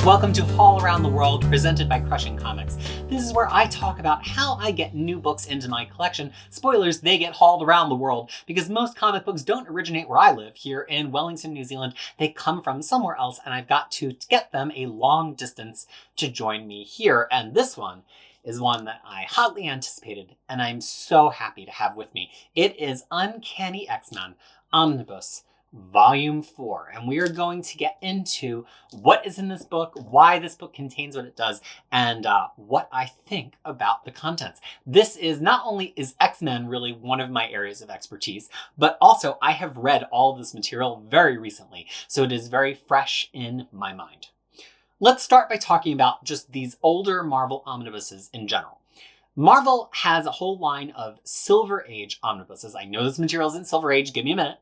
Welcome to Haul Around the World, presented by Crushing Comics. This is where I talk about how I get new books into my collection. Spoilers, they get hauled around the world, because most comic books don't originate where I live, here in Wellington, New Zealand. They come from somewhere else, and I've got to get them a long distance to join me here. And this one is one that I hotly anticipated, and I'm so happy to have with me. It is Uncanny X-Men Omnibus Volume 4, and we are going to get into what is in this book, why this book contains what it does, and what I think about the contents. This is not only is X-Men really one of my areas of expertise, but also I have read all of this material very recently, so it is very fresh in my mind. Let's start by talking about just these older Marvel omnibuses in general. Marvel has a whole line of Silver Age omnibuses. I know this material isn't Silver Age, give me a minute.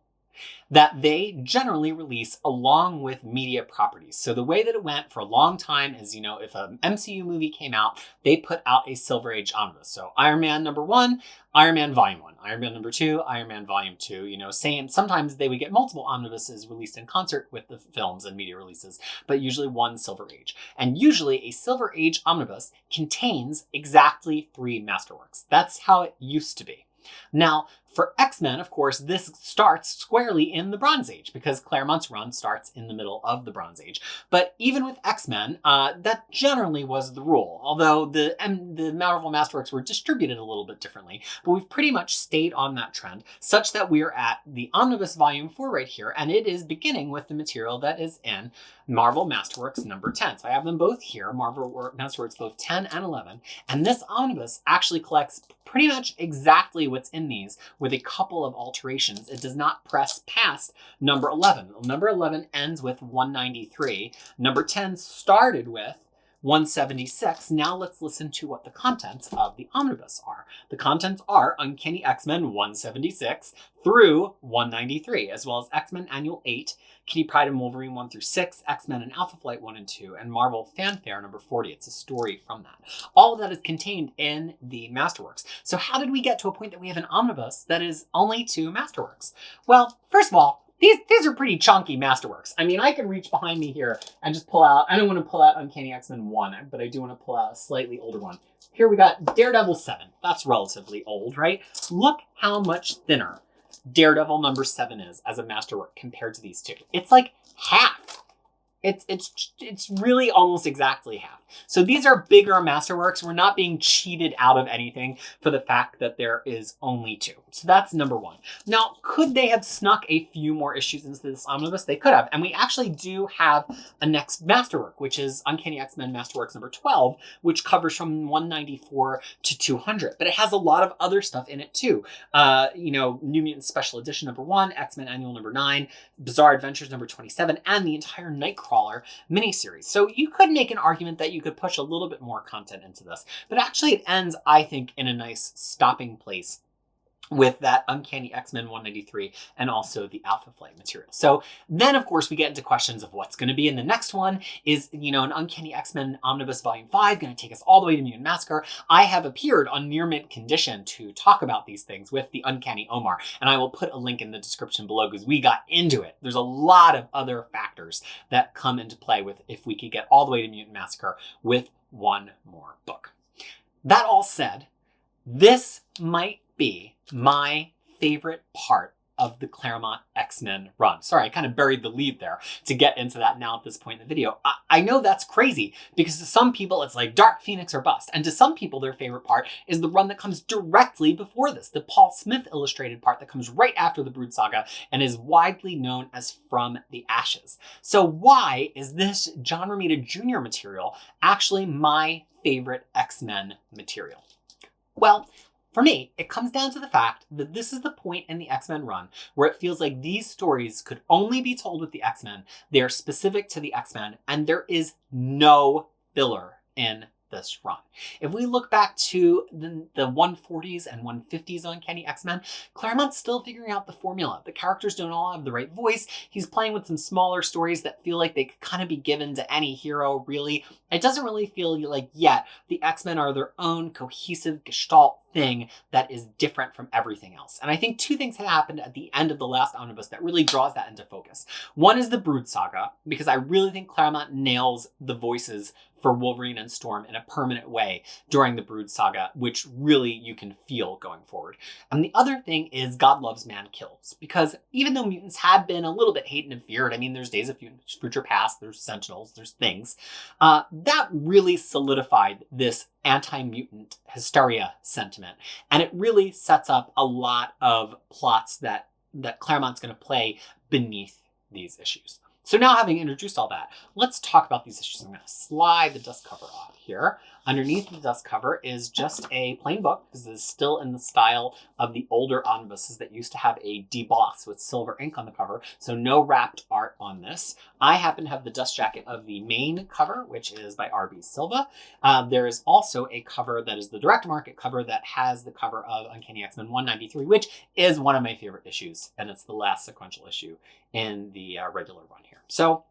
That they generally release along with media properties. So the way that it went for a long time is, if an MCU movie came out, they put out a Silver Age omnibus. So Iron Man number 1, Iron Man Volume 1, Iron Man number 2, Iron Man Volume 2, sometimes they would get multiple omnibuses released in concert with the films and media releases, but usually one Silver Age. And usually a Silver Age omnibus contains exactly 3 masterworks. That's how it used to be. Now, for X-Men, of course, this starts squarely in the Bronze Age, because Claremont's run starts in the middle of the Bronze Age. But even with X-Men, that generally was the rule, although the Marvel Masterworks were distributed a little bit differently. But we've pretty much stayed on that trend, such that we're at the Omnibus Volume 4 right here, and it is beginning with the material that is in Marvel Masterworks number 10. So I have them both here, Marvel Masterworks both 10 and 11, and this omnibus actually collects pretty much exactly what's in these, with a couple of alterations. It does not press past number 11. Number 11 ends with 193. Number 10 started with 176. Now let's listen to what the contents of the omnibus are. The contents are Uncanny X-Men 176 through 193, as well as X-Men Annual 8, Kitty Pryde and Wolverine 1 through 6, X-Men and Alpha Flight 1 and 2, and Marvel Fanfare number 40. It's a story from that. All of that is contained in the Masterworks. So how did we get to a point that we have an omnibus that is only 2 Masterworks? Well, first of all, these are pretty chunky Masterworks. I mean, I can reach behind me here and just pull out, I don't want to pull out Uncanny X-Men 1, but I do want to pull out a slightly older one. Here we got Daredevil 7. That's relatively old, right? Look how much thinner Daredevil number 7 is as a Masterwork compared to these two. It's like half. It's really almost exactly half. So these are bigger Masterworks. We're not being cheated out of anything for the fact that there is only 2. So that's number 1. Now, could they have snuck a few more issues into this omnibus? They could have. And we actually do have a next Masterwork, which is Uncanny X-Men Masterworks number 12, which covers from 194 to 200. But it has a lot of other stuff in it too. New Mutants Special Edition number 1, X-Men Annual number 9, Bizarre Adventures number 27, and the entire Nightcrawler miniseries. So you could make an argument that you could push a little bit more content into this, but actually it ends, I think, in a nice stopping place with that Uncanny X-Men 193 and also the Alpha Flight material. So then, of course, we get into questions of what's going to be in the next one. Is, an Uncanny X-Men Omnibus Volume 5 going to take us all the way to Mutant Massacre? I have appeared on Near Mint Condition to talk about these things with the Uncanny Omar, and I will put a link in the description below because we got into it. There's a lot of other factors that come into play with if we could get all the way to Mutant Massacre with one more book. That all said, this might be my favorite part of the Claremont X-Men run. Sorry, I kind of buried the lead there to get into that now at this point in the video. I know that's crazy because to some people it's like Dark Phoenix or bust. And to some people their favorite part is the run that comes directly before this, the Paul Smith illustrated part that comes right after the Brood Saga and is widely known as From the Ashes. So why is this John Romita Jr. material actually my favorite X-Men material? Well, for me, it comes down to the fact that this is the point in the X-Men run where it feels like these stories could only be told with the X-Men. They are specific to the X-Men, and there is no filler in this run. If we look back to the 140s and 150s Uncanny X-Men, Claremont's still figuring out the formula. The characters don't all have the right voice. He's playing with some smaller stories that feel like they could kind of be given to any hero, really. It doesn't really feel like yet the X-Men are their own cohesive gestalt thing that is different from everything else. And I think two things had happened at the end of the last omnibus that really draws that into focus. One is the Brood Saga, because I really think Claremont nails the voices for Wolverine and Storm in a permanent way during the Brood Saga, which really you can feel going forward. And the other thing is God Loves, Man Kills, because even though mutants have been a little bit hated and feared, I mean, there's Days of Future Past, there's Sentinels, there's things, that really solidified this anti-mutant hysteria sentiment. And it really sets up a lot of plots that Claremont's going to play beneath these issues. So now, having introduced all that, let's talk about these issues. I'm going to slide the dust cover off here. Underneath the dust cover is just a plain book, because this is still in the style of the older omnibuses that used to have a deboss with silver ink on the cover, so no wrapped art on this. I happen to have the dust jacket of the main cover, which is by R.B. Silva. There is also a cover that is the direct market cover that has the cover of Uncanny X-Men 193, which is one of my favorite issues, and it's the last sequential issue in the regular run here. So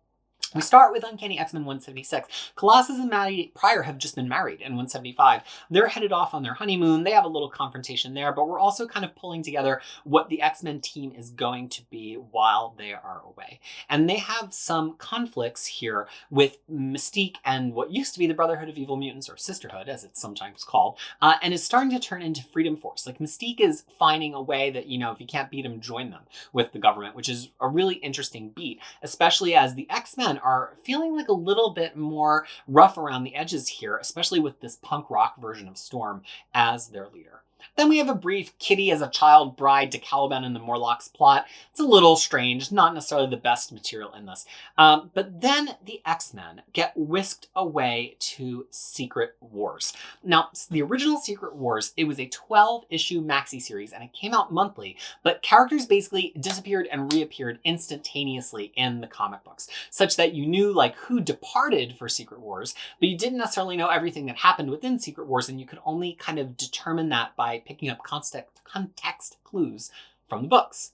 we start with Uncanny X-Men 176. Colossus and Maddie Pryor have just been married in 175. They're headed off on their honeymoon. They have a little confrontation there, but we're also kind of pulling together what the X-Men team is going to be while they are away. And they have some conflicts here with Mystique and what used to be the Brotherhood of Evil Mutants, or Sisterhood, as it's sometimes called, and is starting to turn into Freedom Force. Like, Mystique is finding a way that, you know, if you can't beat them, join them with the government, which is a really interesting beat, especially as the X-Men are feeling like a little bit more rough around the edges here, especially with this punk rock version of Storm as their leader. Then we have a brief Kitty as a child bride to Caliban in the Morlocks plot. It's a little strange, not necessarily the best material in this. But then the X-Men get whisked away to Secret Wars. Now, the original Secret Wars, it was a 12-issue maxi series, and it came out monthly, but characters basically disappeared and reappeared instantaneously in the comic books, such that you knew like who departed for Secret Wars, but you didn't necessarily know everything that happened within Secret Wars, and you could only kind of determine that by picking up context clues from the books.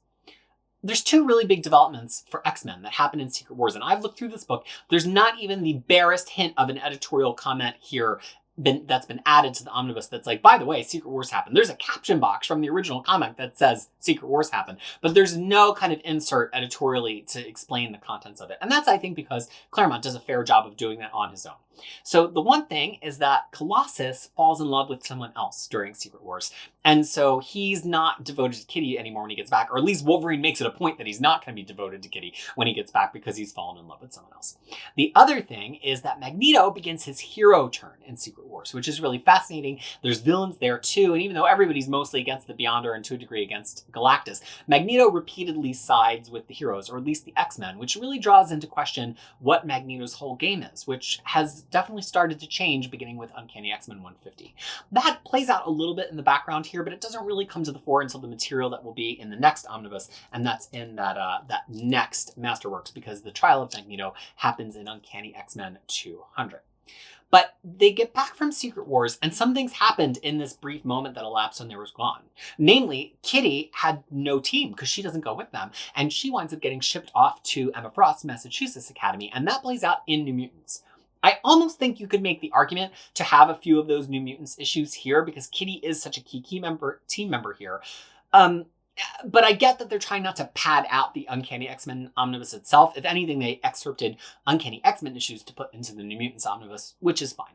There's two really big developments for X-Men that happen in Secret Wars, and I've looked through this book. There's not even the barest hint of an editorial comment here that's been added to the omnibus that's like, by the way, Secret Wars happened. There's a caption box from the original comic that says Secret Wars happened, but there's no kind of insert editorially to explain the contents of it. And that's, I think, because Claremont does a fair job of doing that on his own. So the one thing is that Colossus falls in love with someone else during Secret Wars. And so he's not devoted to Kitty anymore when he gets back, or at least Wolverine makes it a point that he's not going to be devoted to Kitty when he gets back because he's fallen in love with someone else. The other thing is that Magneto begins his hero turn in Secret Wars, which is really fascinating. There's villains there too, and even though everybody's mostly against the Beyonder and to a degree against Galactus, Magneto repeatedly sides with the heroes, or at least the X-Men, which really draws into question what Magneto's whole game is, which has definitely started to change beginning with Uncanny X-Men 150. That plays out a little bit in the background here, but it doesn't really come to the fore until the material that will be in the next omnibus, and that's in that next Masterworks, because the trial of Magneto happens in Uncanny X-Men 200. But they get back from Secret Wars, and some things happened in this brief moment that elapsed when they were gone. Namely, Kitty had no team because she doesn't go with them, and she winds up getting shipped off to Emma Frost's Massachusetts Academy, and that plays out in New Mutants. I almost think you could make the argument to have a few of those New Mutants issues here because Kitty is such a key team member here. But I get that they're trying not to pad out the Uncanny X-Men omnibus itself. If anything, they excerpted Uncanny X-Men issues to put into the New Mutants omnibus, which is fine.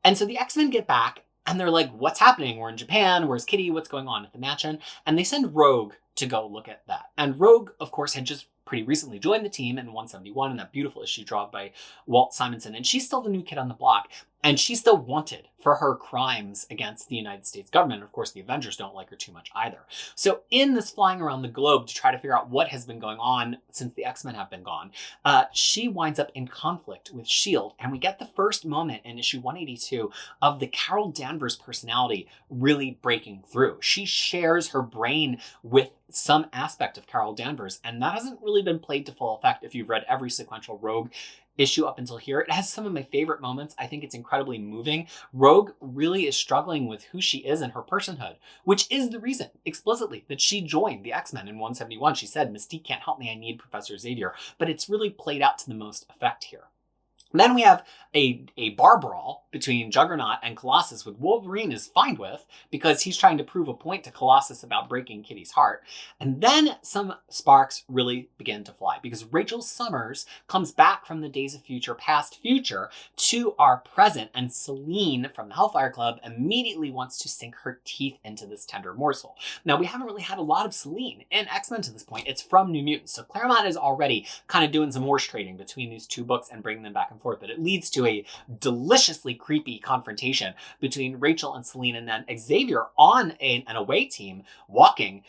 And so the X-Men get back, and they're like, what's happening? We're in Japan. Where's Kitty? What's going on at the mansion? And they send Rogue to go look at that. And Rogue, of course, had just pretty recently joined the team in 171 in that beautiful issue drawn by Walt Simonson. And she's still the new kid on the block. And she's still wanted for her crimes against the United States government. Of course, the Avengers don't like her too much either. So in this flying around the globe to try to figure out what has been going on since the X-Men have been gone, she winds up in conflict with S.H.I.E.L.D. And we get the first moment in issue 182 of the Carol Danvers personality really breaking through. She shares her brain with some aspect of Carol Danvers, and that hasn't really been played to full effect if you've read every sequential Rogue issue up until here. It has some of my favorite moments. I think it's incredibly moving. Rogue really is struggling with who she is and her personhood, which is the reason, explicitly, that she joined the X-Men in 171. She said, Mystique can't help me, I need Professor Xavier. But it's really played out to the most effect here. Then we have a bar brawl between Juggernaut and Colossus, which Wolverine is fine with because he's trying to prove a point to Colossus about breaking Kitty's heart. And then some sparks really begin to fly because Rachel Summers comes back from the Days of Future Past future to our present, and Selene from the Hellfire Club immediately wants to sink her teeth into this tender morsel. Now, we haven't really had a lot of Selene in X-Men to this point. It's from New Mutants, so Claremont is already kind of doing some horse trading between these two books and bringing them back and forth, but it leads to a deliciously creepy confrontation between Rachel and Selene, and then Xavier on an away team walking,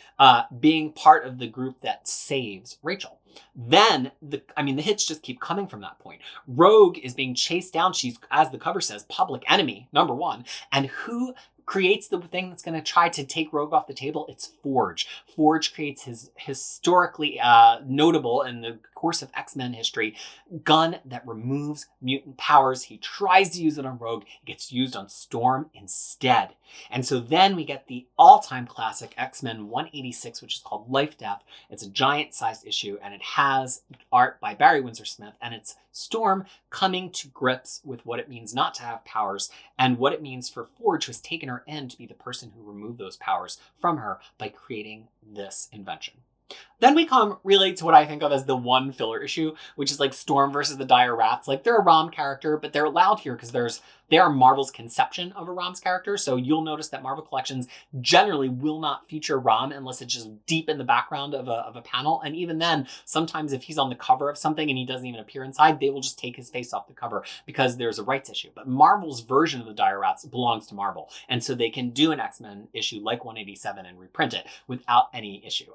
being part of the group that saves Rachel. Then the hits just keep coming from that point. Rogue is being chased down. She's, as the cover says, public enemy #1. And who creates the thing that's going to try to take Rogue off the table? It's Forge. Forge creates his historically notable in the course of X-Men history gun that removes mutant powers. He tries to use it on Rogue. It gets used on Storm instead. And so then we get the all-time classic X-Men 186, which is called Life Death. It's a giant-sized issue, and it has art by Barry Windsor Smith, and it's Storm coming to grips with what it means not to have powers and what it means for Forge, who has taken her in, to be the person who removed those powers from her by creating this invention. Then we come really to what I think of as the one filler issue, which is like Storm versus the Dire Rats. Like, they're a ROM character, but they're allowed here because they are Marvel's conception of a ROM's character. So you'll notice that Marvel collections generally will not feature ROM unless it's just deep in the background of a panel. And even then, sometimes if he's on the cover of something and he doesn't even appear inside, they will just take his face off the cover because there's a rights issue. But Marvel's version of the Dire Rats belongs to Marvel. And so they can do an X-Men issue like 187 and reprint it without any issue.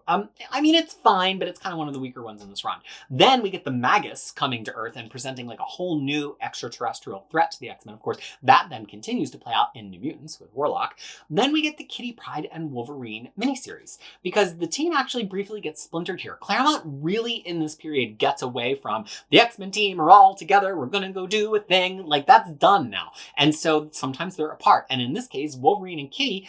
It's fine, but it's kind of one of the weaker ones in this run. Then we get the Magus coming to Earth and presenting like a whole new extraterrestrial threat to the X-Men. Of course, that then continues to play out in New Mutants with Warlock. Then we get the Kitty Pryde and Wolverine miniseries, because the team actually briefly gets splintered here. Claremont really in this period gets away from the X-Men team are all together, we're gonna go do a thing. Like, that's done now. And so sometimes they're apart. And in this case, Wolverine and Kitty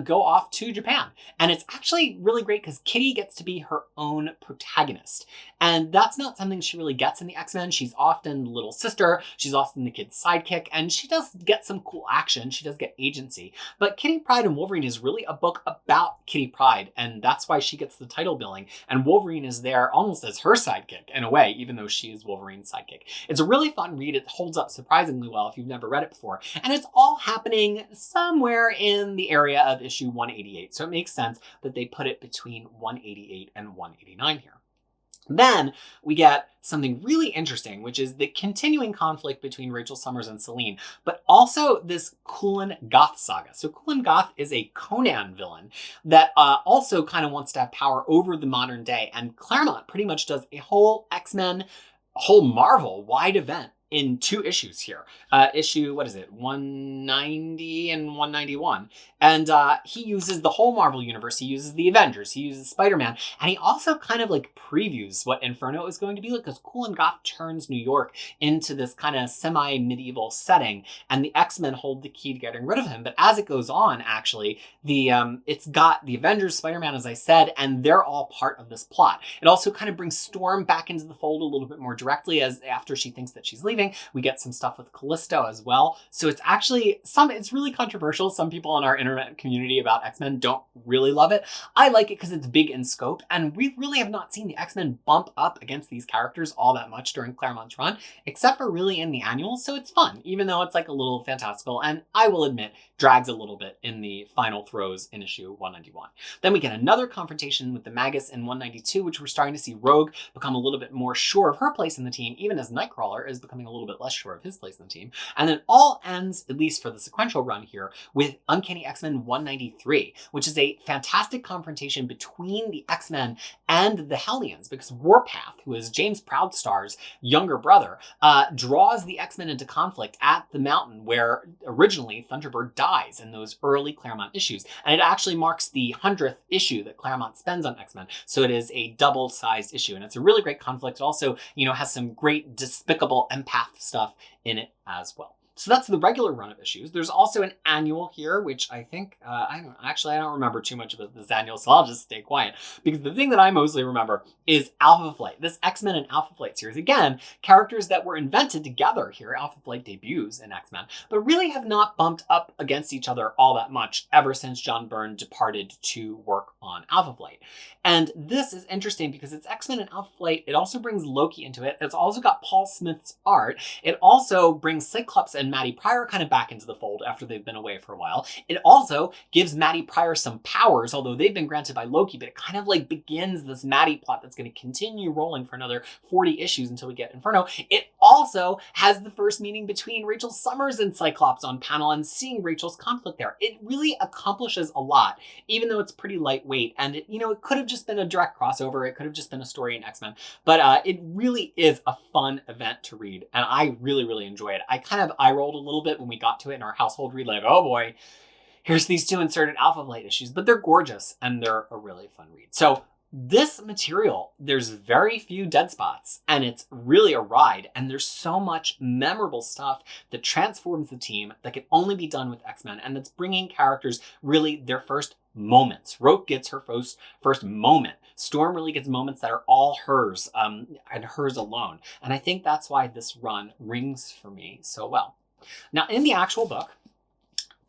go off to Japan. And it's actually really great because Kitty gets to be her own protagonist. And that's not something she really gets in the X-Men. She's often the little sister, she's often the kid's sidekick, and she does get some cool action, she does get agency. But Kitty Pryde and Wolverine is really a book about Kitty Pryde, and that's why she gets the title billing. And Wolverine is there almost as her sidekick in a way, even though she is Wolverine's sidekick. It's a really fun read. It holds up surprisingly well if you've never read it before. And it's all happening somewhere in the area of issue 188. So it makes sense that they put it between 188 and 189 here. Then we get something really interesting, which is the continuing conflict between Rachel Summers and Selene, but also this Kulan Goth saga. So Kulan Goth is a Conan villain that also kind of wants to have power over the modern day. And Claremont pretty much does a whole X-Men, a whole Marvel wide event in 2 issues here. Issue, 190 and 191. And he uses the whole Marvel universe. He uses the Avengers. He uses Spider-Man. And he also kind of like previews what Inferno is going to be like, because Kulan Goth turns New York into this kind of semi-medieval setting, and the X-Men hold the key to getting rid of him. But as it goes on, actually, it's got the Avengers, Spider-Man, as I said, and they're all part of this plot. It also kind of brings Storm back into the fold a little bit more directly, as after she thinks that she's leaving. We get some stuff with Callisto as well. So it's actually it's really controversial. Some people in our internet community about X-Men don't really love it. I like it because it's big in scope, and we really have not seen the X-Men bump up against these characters all that much during Claremont's run, except for really in the annuals. So it's fun, even though it's like a little fantastical, and I will admit, drags a little bit in the final throws in issue 191. Then we get another confrontation with the Magus in 192, which we're starting to see Rogue become a little bit more sure of her place in the team, even as Nightcrawler is becoming a little bit less sure of his place in the team. And then all ends, at least for the sequential run here, with Uncanny X-Men 193, which is a fantastic confrontation between the X-Men and the Hellions, because Warpath, who is James Proudstar's younger brother, draws the X-Men into conflict at the mountain where originally Thunderbird dies in those early Claremont issues. And it actually marks the 100th issue that Claremont spends on X-Men. So it is a double-sized issue, and it's a really great conflict. It also, has some great despicable empath stuff in it as well. So that's the regular run of issues. There's also an annual here, which I think, I don't remember too much about this annual, so I'll just stay quiet. Because the thing that I mostly remember is Alpha Flight. This X-Men and Alpha Flight series. Again, characters that were invented together here. Alpha Flight debuts in X-Men, but really have not bumped up against each other all that much ever since John Byrne departed to work on Alpha Flight. And this is interesting because it's X-Men and Alpha Flight. It also brings Loki into it. It's also got Paul Smith's art. It also brings Cyclops and Maddie Pryor kind of back into the fold after they've been away for a while. It also gives Maddie Pryor some powers, although they've been granted by Loki, but it kind of like begins this Maddie plot that's going to continue rolling for another 40 issues until we get Inferno. It also has the first meeting between Rachel Summers and Cyclops on panel and seeing Rachel's conflict there. It really accomplishes a lot, even though it's pretty lightweight. And it could have just been a direct crossover. It could have just been a story in X-Men, but it really is a fun event to read. And I really, really enjoy it. I kind of eye-rolled a little bit when we got to it in our household read, like, oh boy, here's these 2 inserted Alpha Flight issues, but they're gorgeous and they're a really fun read. So this material, there's very few dead spots and it's really a ride, and there's so much memorable stuff that transforms the team that can only be done with X-Men, and that's bringing characters really their first moments. Rogue gets her first moment. Storm really gets moments that are all hers and hers alone. And I think that's why this run rings for me so well. Now, in the actual book,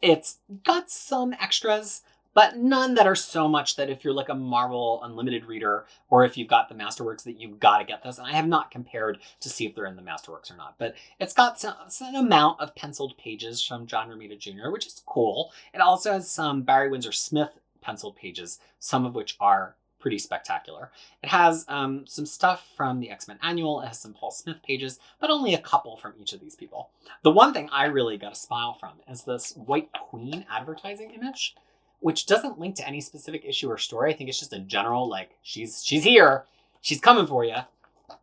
it's got some extras, but none that are so much that if you're like a Marvel Unlimited reader, or if you've got the Masterworks, that you've got to get this. And I have not compared to see if they're in the Masterworks or not, but it's got some amount of penciled pages from John Romita Jr., which is cool. It also has some Barry Windsor Smith penciled pages, some of which are pretty spectacular. It has some stuff from the X-Men Annual. It has some Paul Smith pages, but only a couple from each of these people. The one thing I really got a smile from is this White Queen advertising image, which doesn't link to any specific issue or story. I think it's just a general, like, she's here, she's coming for you.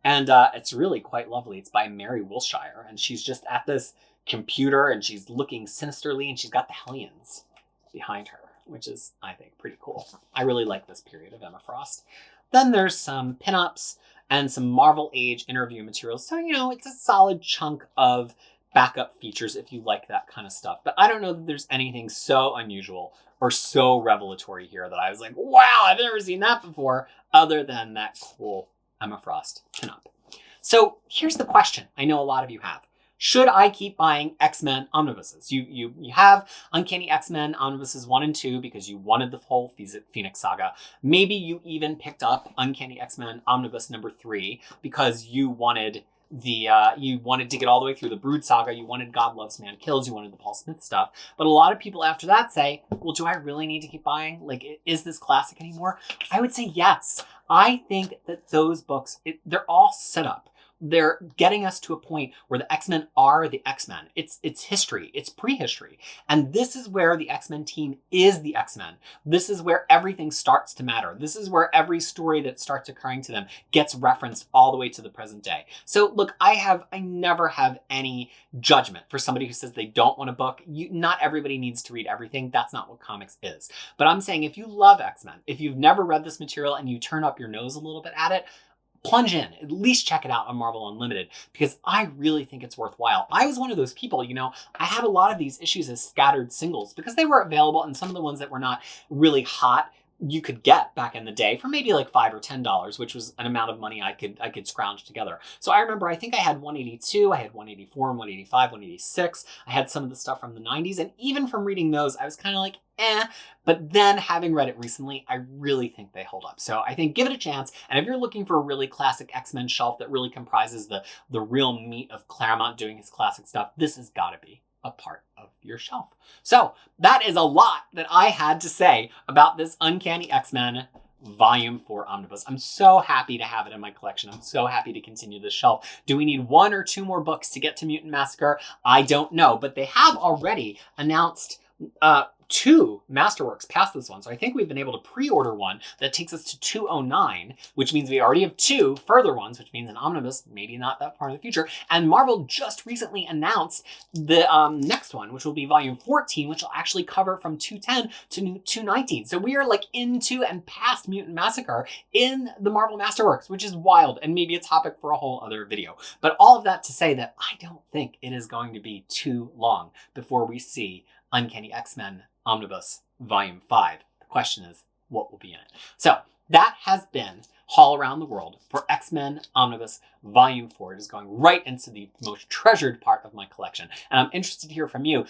And it's really quite lovely. It's by Mary Wilshire, and she's just at this computer, and she's looking sinisterly, and she's got the Hellions behind her, which is, I think, pretty cool. I really like this period of Emma Frost. Then there's some pinups and some Marvel Age interview materials. So, it's a solid chunk of backup features if you like that kind of stuff. But I don't know that there's anything so unusual or so revelatory here that I was like, wow, I've never seen that before, other than that cool Emma Frost pinup. So here's the question I know a lot of you have. Should I keep buying X-Men omnibuses? You have Uncanny X-Men omnibuses 1 and 2 because you wanted the whole Phoenix saga. Maybe you even picked up Uncanny X-Men omnibus number 3 because you wanted you wanted to get all the way through the Brood saga. You wanted God Loves Man Kills. You wanted the Paul Smith stuff. But a lot of people after that say, well, do I really need to keep buying? Like, is this classic anymore? I would say yes. I think that those books, they're all set up. They're getting us to a point where the X-Men are the X-Men. It's history. It's prehistory. And this is where the X-Men team is the X-Men. This is where everything starts to matter. This is where every story that starts occurring to them gets referenced all the way to the present day. So look, I never have any judgment for somebody who says they don't want a book. Not everybody needs to read everything. That's not what comics is. But I'm saying if you love X-Men, if you've never read this material and you turn up your nose a little bit at it, plunge in, at least check it out on Marvel Unlimited, because I really think it's worthwhile. I was one of those people, I had a lot of these issues as scattered singles because they were available, and some of the ones that were not really hot you could get back in the day for maybe like $5 or $10, which was an amount of money I could scrounge together. So I remember, I think I had 182, I had 184 and 185, 186. I had some of the stuff from the 90s, and even from reading those, I was kind of like, but then having read it recently, I really think they hold up. So I think give it a chance. And if you're looking for a really classic X-Men shelf that really comprises the real meat of Claremont doing his classic stuff, this has got to be a part of your shelf. So that is a lot that I had to say about this Uncanny X-Men Volume 4 Omnibus. I'm so happy to have it in my collection. I'm so happy to continue this shelf. Do we need 1 or 2 more books to get to Mutant Massacre? I don't know, but they have already announced 2 Masterworks past this one. So I think we've been able to pre-order one that takes us to 209, which means we already have 2 further ones, which means an omnibus, maybe not that far in the future. And Marvel just recently announced the next one, which will be volume 14, which will actually cover from 210 to 219. So we are like into and past Mutant Massacre in the Marvel Masterworks, which is wild and maybe a topic for a whole other video. But all of that to say that I don't think it is going to be too long before we see Uncanny X-Men Omnibus Volume 5. The question is, what will be in it? So that has been Haul Around the World for X-Men Omnibus Volume 4. It is going right into the most treasured part of my collection. And I'm interested to hear from you.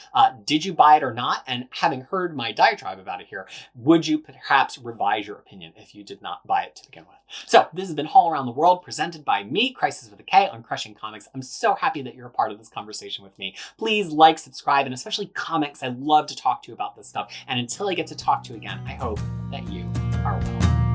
Did you buy it or not? And having heard my diatribe about it here, would you perhaps revise your opinion if you did not buy it to begin with? So this has been Haul Around the World, presented by me, Crisis with a K, on Crushing Comics. I'm so happy that you're a part of this conversation with me. Please like, subscribe, and especially comments. I love to talk to you about this stuff. And until I get to talk to you again, I hope that you are well.